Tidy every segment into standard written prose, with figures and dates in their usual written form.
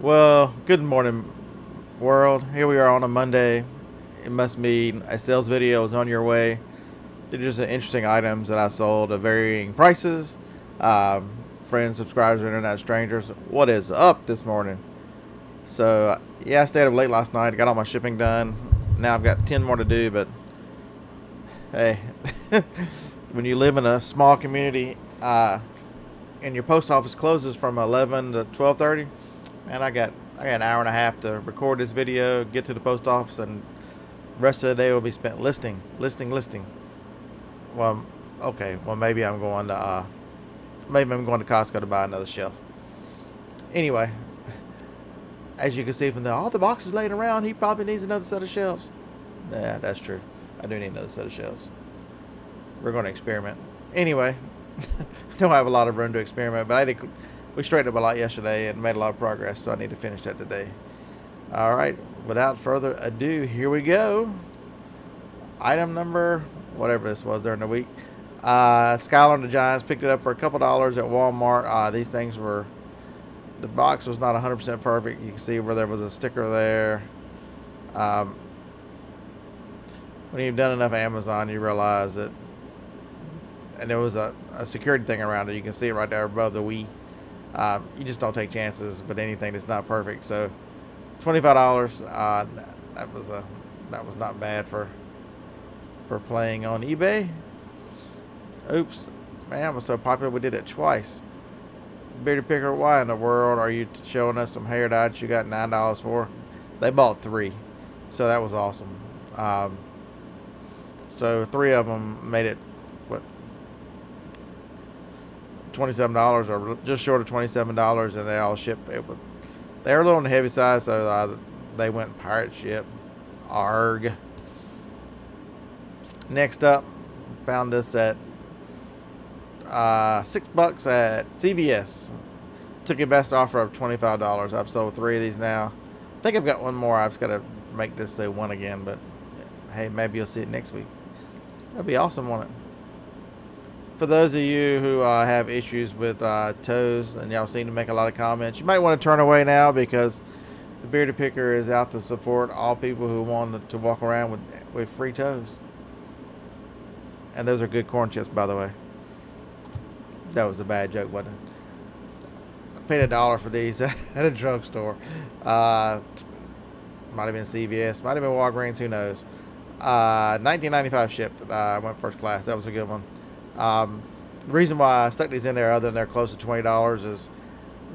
Well, good morning, world. Here we are on a Monday. It must mean a sales video is on your way. They're just interesting items that I sold at varying prices. Friends, subscribers, internet strangers. What is up this morning? So, yeah, I stayed up late last night. Got all my shipping done. Now I've got 10 more to do, but hey, when you live in a small community and your post office closes from 11 to 12:30, man, I got an hour and a half to record this video, get to the post office, and the rest of the day will be spent listing. Well, okay, well maybe I'm going to Costco to buy another shelf. Anyway, as you can see from all the boxes laying around, he probably needs another set of shelves. Yeah, that's true. I do need another set of shelves. We're going to experiment. Anyway, don't have a lot of room to experiment, but we straightened up a lot yesterday and made a lot of progress, so I need to finish that today. All right, without further ado, here we go. Item number, whatever this was during the week. Skylar and the Giants picked it up for a couple dollars at Walmart. These things were, the box was not 100% perfect. You can see where there was a sticker there. When you've done enough Amazon, you realize that, and there was a security thing around it. You can see it right there above the Wii. You just don't take chances with anything that's not perfect. So, $25. That was not bad for playing on eBay. Oops, man, was so popular we did it twice. Bearded Picker, why in the world are you showing us some hair dye that you got $9 for? They bought 3, so that was awesome. So 3 of them made it, what, $27 or just short of $27, and they all shipped. They were a little on the heavy side, so they went pirate ship. Arg. Next up, found this at $6 at CVS. Took a best offer of $25. I've sold 3 of these now. I think I've got one more. I've just got to make this say 1 again, but hey, maybe you'll see it next week. That'd be awesome, wouldn't it? For those of you who have issues with toes, and y'all seem to make a lot of comments, you might want to turn away now, because the Bearded Picker is out to support all people who want to walk around with free toes. And those are good corn chips, by the way. That was a bad joke, wasn't it? I paid $1 for these at a drugstore. Might have been CVS, might have been Walgreens, who knows. $19.95 shipped. I went first class. That was a good one. The reason why I stuck these in there, other than they're close to $20, is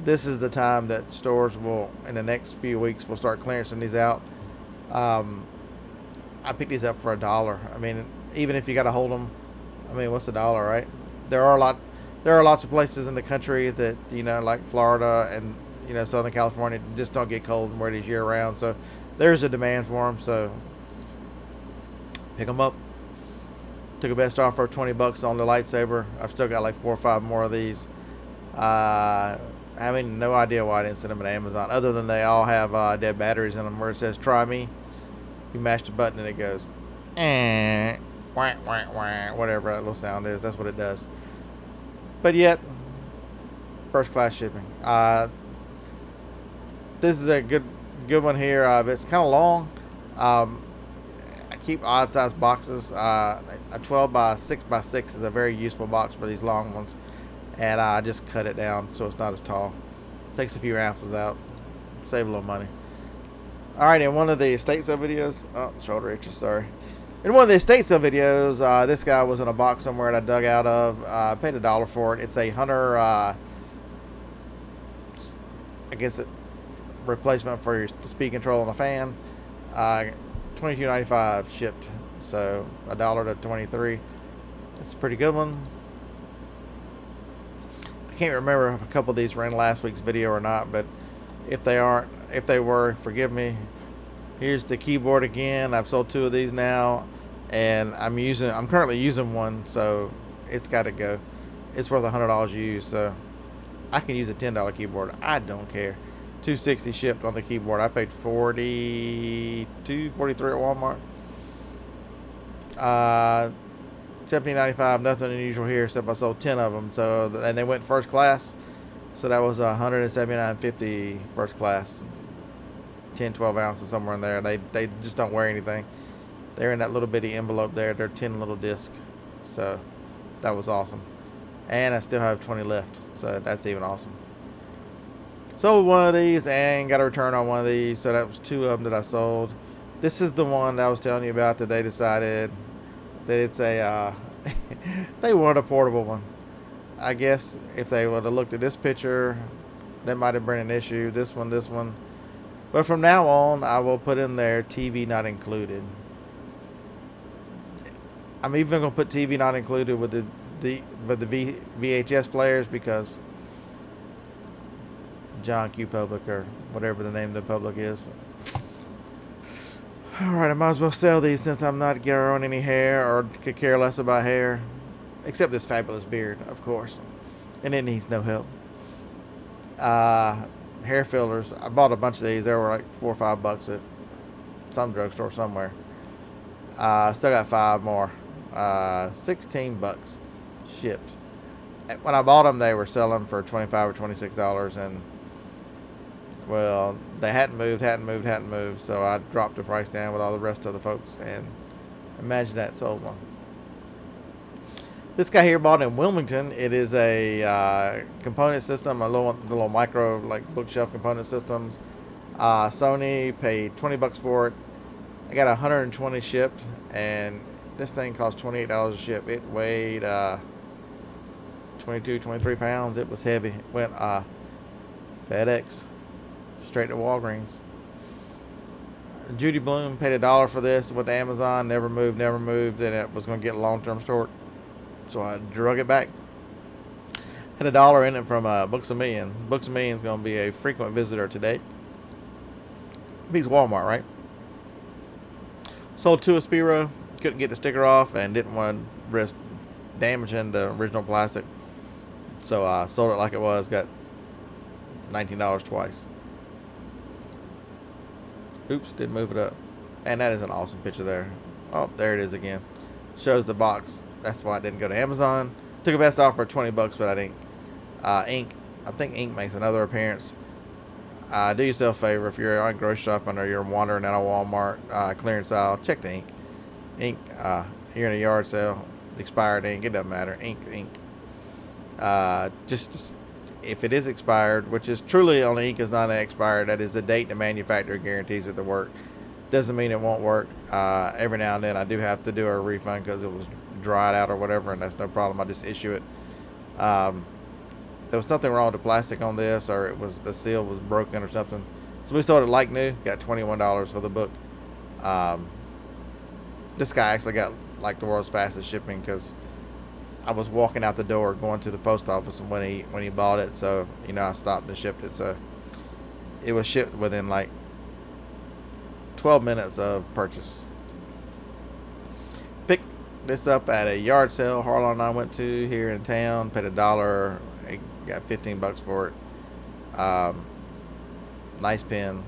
this is the time that stores will, in the next few weeks, will start clearancing these out. I picked these up for $1. I mean, even if you got to hold them, I mean, what's $1, right? There are lots of places in the country that, like Florida and, Southern California, just don't get cold and wear these year round. So there's a demand for them. So pick them up. Took a best offer of $20 on the lightsaber. I've still got like 4 or 5 more of these. I mean, no idea why I didn't send them to Amazon, other than they all have dead batteries in them, where it says "Try me." You mash the button and it goes, wah, wah, wah, whatever that little sound is. That's what it does. But yet, first class shipping. This is a good one here. It's kind of long. I keep odd sized boxes. A 12 by 6 by 6 is a very useful box for these long ones, and I just cut it down so it's not as tall. Takes a few ounces out, save a little money. All right, in one of the estate sale videos, shoulder itches, sorry. In one of the estate sale videos, this guy was in a box somewhere that I dug out of. I paid $1 for it. It's a Hunter, I guess, replacement for your speed control on a fan. $22.95 shipped, so $1 to $23. It's a pretty good one. I can't remember if a couple of these were in last week's video or not, but if they were, forgive me. Here's the keyboard again. I've sold 2 of these now, and I'm currently using one, so it's got to go. It's worth $100 used, so I can use a $10 keyboard. I don't care. $260 shipped on the keyboard. I paid $42, $43 at Walmart. $17.95. Nothing unusual here, except I sold 10 of them. So, and they went first class. So that was 179.50 first class, 10, 12 ounces somewhere in there. They just don't weigh anything. They're in that little bitty envelope there. They're 10 little disc. So that was awesome. And I still have 20 left. So that's even awesome. Sold one of these and got a return on one of these. So that was 2 of them that I sold. This is the one that I was telling you about that they decided that it's a, they wanted a portable one. I guess if they would have looked at this picture, that might have been an issue. This one. But from now on, I will put in there TV not included. I'm even going to put TV not included with the VHS players because John Q. Public or whatever the name of the public is. Alright, I might as well sell these since I'm not growing any hair or could care less about hair. Except this fabulous beard, of course. And it needs no help. Hair fillers. I bought a bunch of these. They were like $4 or $5 at some drugstore somewhere. Still got 5 more. $16 shipped. When I bought them, they were selling for $25 or $26, and well, they hadn't moved. So I dropped the price down with all the rest of the folks, and imagine that, sold one. This guy here bought in Wilmington. It is a component system, a little micro like bookshelf component systems. Sony paid $20 for it. I got 120 shipped, and this thing cost $28 to ship. It weighed 22, 23 pounds. It was heavy. It went FedEx straight to Walgreens. Judy Bloom paid $1 for this. Went to Amazon. Never moved, and it was going to get long-term storage. So I drug it back. Had $1 in it from Books A Million. Books A Million is going to be a frequent visitor today. Beats Walmart, right? Sold 2 Aspiro. Couldn't get the sticker off and didn't want to risk damaging the original plastic. So I sold it like it was. Got $19 twice. Oops, didn't move it up. And that is an awesome picture there. Oh, there it is again. Shows the box. That's why it didn't go to Amazon. Took a best offer for $20 for that ink. Ink. I think ink makes another appearance. Do yourself a favor if you're on grocery shopping or you're wandering out of Walmart clearance aisle. Check the ink. Ink. You're in a yard sale. Expired ink. It doesn't matter. Ink. Just if it is expired, which is truly on the ink is not expired. That is the date the manufacturer guarantees it to work. Doesn't mean it won't work. Every now and then I do have to do a refund because it was dried out or whatever, and that's no problem. I just issue it. There was something wrong with the plastic on this, or it was the seal was broken or something. So we sold it like new. Got $21 for the book. This guy actually got like the world's fastest shipping because I was walking out the door going to the post office when he bought it. So I stopped and shipped it. So it was shipped within like 12 minutes of purchase. Picked this up at a yard sale Harlan and I went to here in town. Paid $1. Got $15 for it. Nice pen.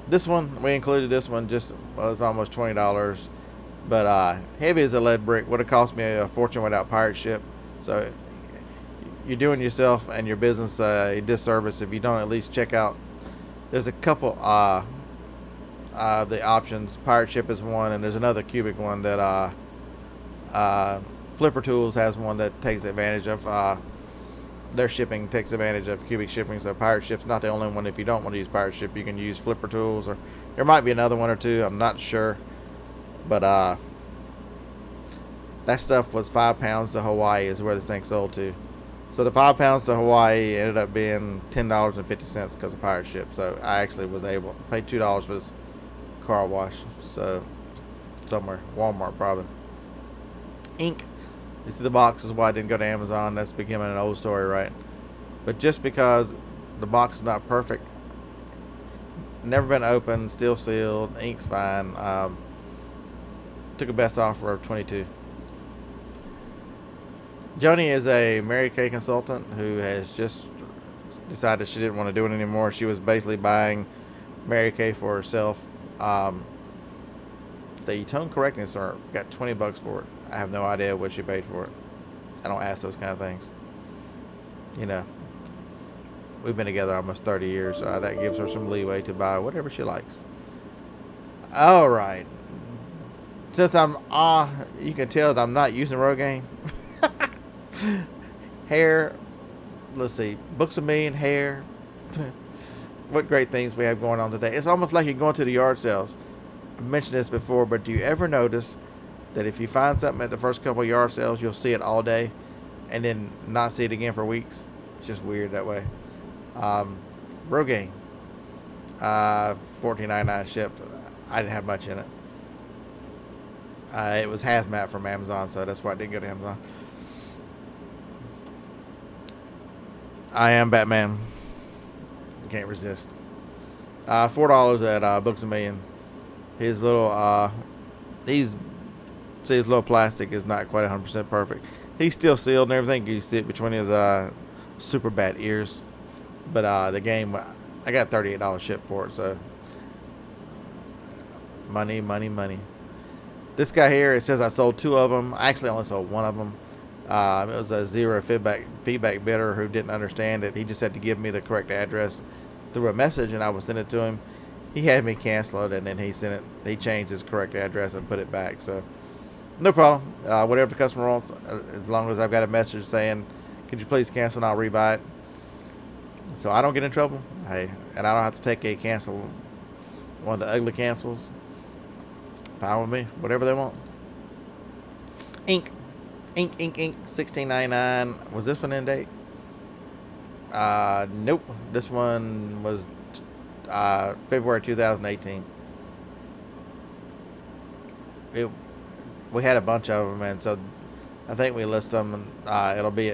This one, we included this one, just was almost $20. But heavy as a lead brick. Would have cost me a fortune without pirate ship. So you're doing yourself and your business a disservice if you don't at least check out. There's a couple the options. Pirate ship is one, and there's another cubic one that Flipper Tools has one that takes advantage of their shipping, takes advantage of cubic shipping. So pirate ship's not the only one. If you don't want to use pirate ship, you can use Flipper Tools, or there might be another one or two. I'm not sure, but that stuff was 5 pounds to Hawaii is where this thing sold to. So the 5 pounds to Hawaii ended up being $10.50 because of pirate ship. So I actually was able to pay $2 for this car wash. So somewhere, Walmart probably. Ink. You see the box is why I didn't go to Amazon. That's becoming an old story, right? But just because the box is not perfect, never been opened, still sealed, ink's fine. Took a best offer of $22. Joni is a Mary Kay consultant who has just decided she didn't want to do it anymore. She was basically buying Mary Kay for herself. The tone correctness got $20 for it. I have no idea what she paid for it. I don't ask those kind of things. You know, we've been together almost 30 years, so that gives her some leeway to buy whatever she likes. All right. Since I'm, you can tell that I'm not using Rogaine. Hair, let's see, Books of Me and hair. What great things we have going on today. It's almost like you're going to the yard sales. I've mentioned this before, but do you ever notice that if you find something at the first couple of yard sales, you'll see it all day and then not see it again for weeks? It's just weird that way. Rogaine, $14.99 shipped. I didn't have much in it. It was hazmat from Amazon, so that's why I didn't go to Amazon. I am Batman. Can't resist. $4 at Books A Million. His little his little plastic is not quite 100% perfect. He's still sealed and everything. You see it between his super bat ears. But the game, I got $38 shipped for it. So money, money, money. This guy here, it says I sold 2 of them. I actually only sold 1 of them. It was a zero feedback bidder who didn't understand it. He just had to give me the correct address through a message, and I would send it to him. He had me cancel it, and then he changed his correct address and put it back. So no problem. Whatever the customer wants, as long as I've got a message saying, could you please cancel, and I'll rebuy it. So I don't get in trouble. Hey, and I don't have to take a cancel, one of the ugly cancels. Fine with me. Whatever they want. Ink, $16.99. Was this one in date? Nope. This one was February 2018. We had a bunch of them, and so I think we list them. It'll be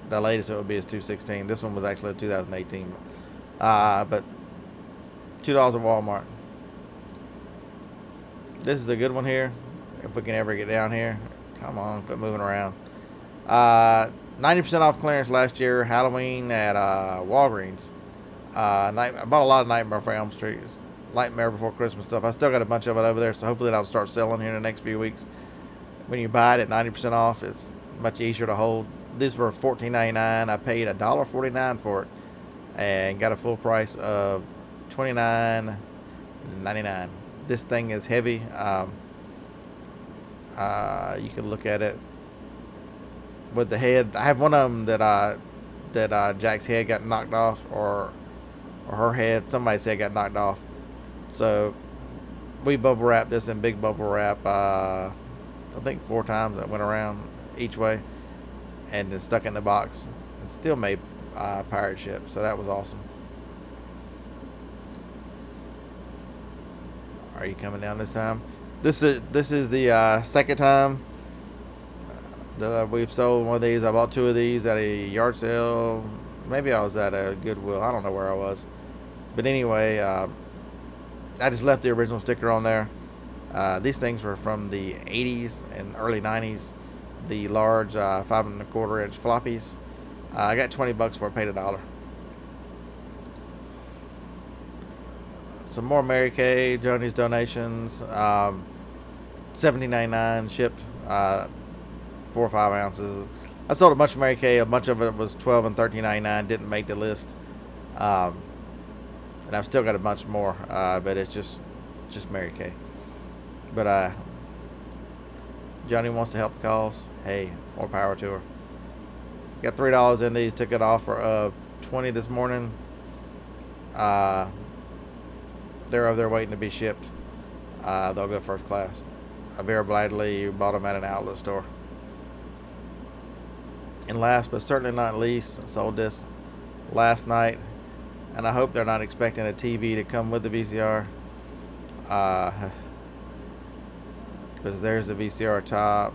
the latest. It will be is 216. This one was actually 2018. But $2 at Walmart. This is a good one here. If we can ever get down here. Come on, quit moving around. 90% off clearance last year, Halloween at Walgreens. I bought a lot of Nightmare for Elm Street, Nightmare Before Christmas stuff. I still got a bunch of it over there, so hopefully that'll start selling here in the next few weeks. When you buy it at 90% off, it's much easier to hold. These were $14.99. I paid $1.49 for it and got a full price of $29.99. This thing is heavy. You can look at it with the head. I have one of them that Jack's head got knocked off, or her head. Somebody said got knocked off. So we bubble wrapped this in big bubble wrap. I think 4 times. That went around each way, and then stuck it in the box, and still made pirate ship. So that was awesome. Are you coming down this time? This is the second time that we've sold one of these. I bought 2 of these at a yard sale. Maybe I was at a Goodwill. I don't know where I was. But anyway, I just left the original sticker on there. These things were from the 80s and early 90s. The large 5 1/4 inch floppies. I got $20 for it, paid $1. Some more Mary Kay, Joni's donations. $17.99 shipped. 4 or 5 ounces. I sold a bunch of Mary Kay. A bunch of it was $12 and $13.99. Didn't make the list. And I've still got a bunch more. But it's just Mary Kay. But Joni wants to help the cause. Hey, more power to her. Got $3 in these. Took it off for $20 this morning. They're over there waiting to be shipped. They'll go first class. I very gladly bought them at an outlet store. And last but certainly not least, I sold this last night, and I hope they're not expecting a TV to come with the VCR, because there's the VCR top,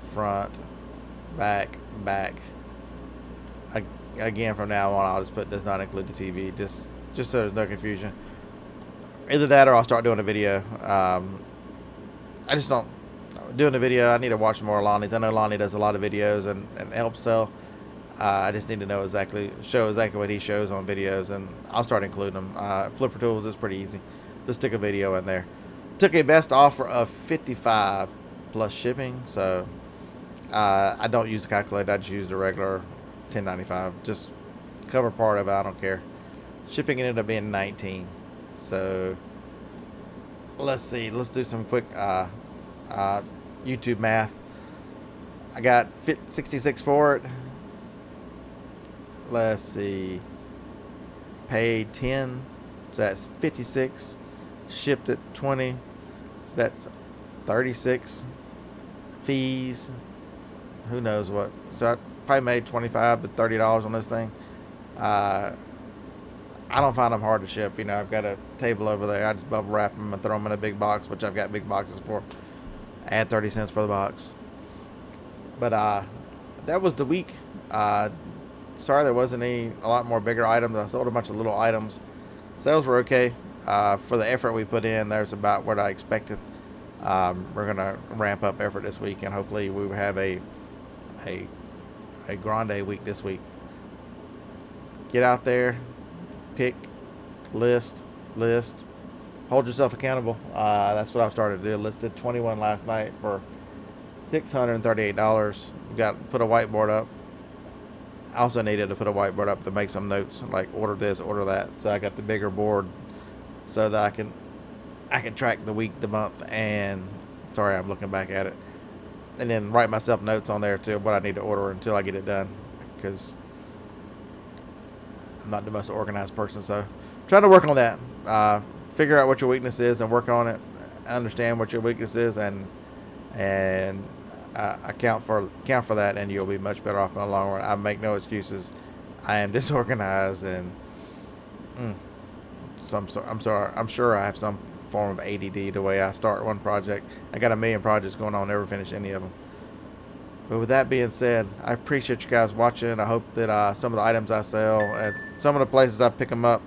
front, back. Again, from now on, I'll just put does not include the TV, just so there's no confusion. Either that or I'll start doing a video. I just don't doing a video. I need to watch more of Lonnie's. I know Lonnie does a lot of videos and helps sell. I just need to know show exactly what he shows on videos, and I'll start including them. Flipper tools is pretty easy. Just stick a video in there. Took a best offer of $55. plus shipping. So I don't use the calculator. I just use the regular 10.95. Just cover part of it. I don't care. Shipping ended up being 19. So let's see. Let's do some quick YouTube math. I got 66 for it. Let's see. Paid 10, so that's 56. Shipped at 20, so that's 36. Fees, who knows what. So I probably made $25 to $30 on this thing. I don't find them hard to ship. You know, I've got a table over there. I just bubble wrap them and throw them in a big box, which I've got big boxes for. Add 30 cents for the box. But that was the week. Sorry there wasn't a lot more bigger items. I sold a bunch of little items. Sales were okay. For the effort we put in, there's about what I expected. We're going to ramp up effort this week, and hopefully we will have a grande week this week. Get out there, pick, list. Hold yourself accountable. That's what I've started to do. Listed 21 last night for $638. Put a whiteboard up. I also needed to put a whiteboard up to make some notes, like order this, order that. So I got the bigger board so that I can track the week, the month, and sorry, I'm looking back at it, and then write myself notes on there too, what I need to order until I get it done, because I'm not the most organized person. So trying to work on that. Figure out what your weakness is and work on it. Understand what your weakness is and account for that, and you'll be much better off in the long run. I make no excuses. I am disorganized, and I'm sure I have some form of ADD the way I start one project. I got a million projects going on, never finish any of them. But with that being said, I appreciate you guys watching. I hope that some of the items I sell and some of the places I pick them up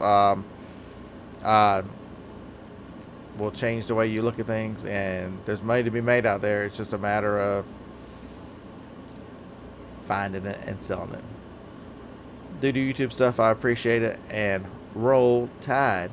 will change the way you look at things, and there's money to be made out there. It's just a matter of finding it and selling it. Do the YouTube stuff. I appreciate it, and roll Tide.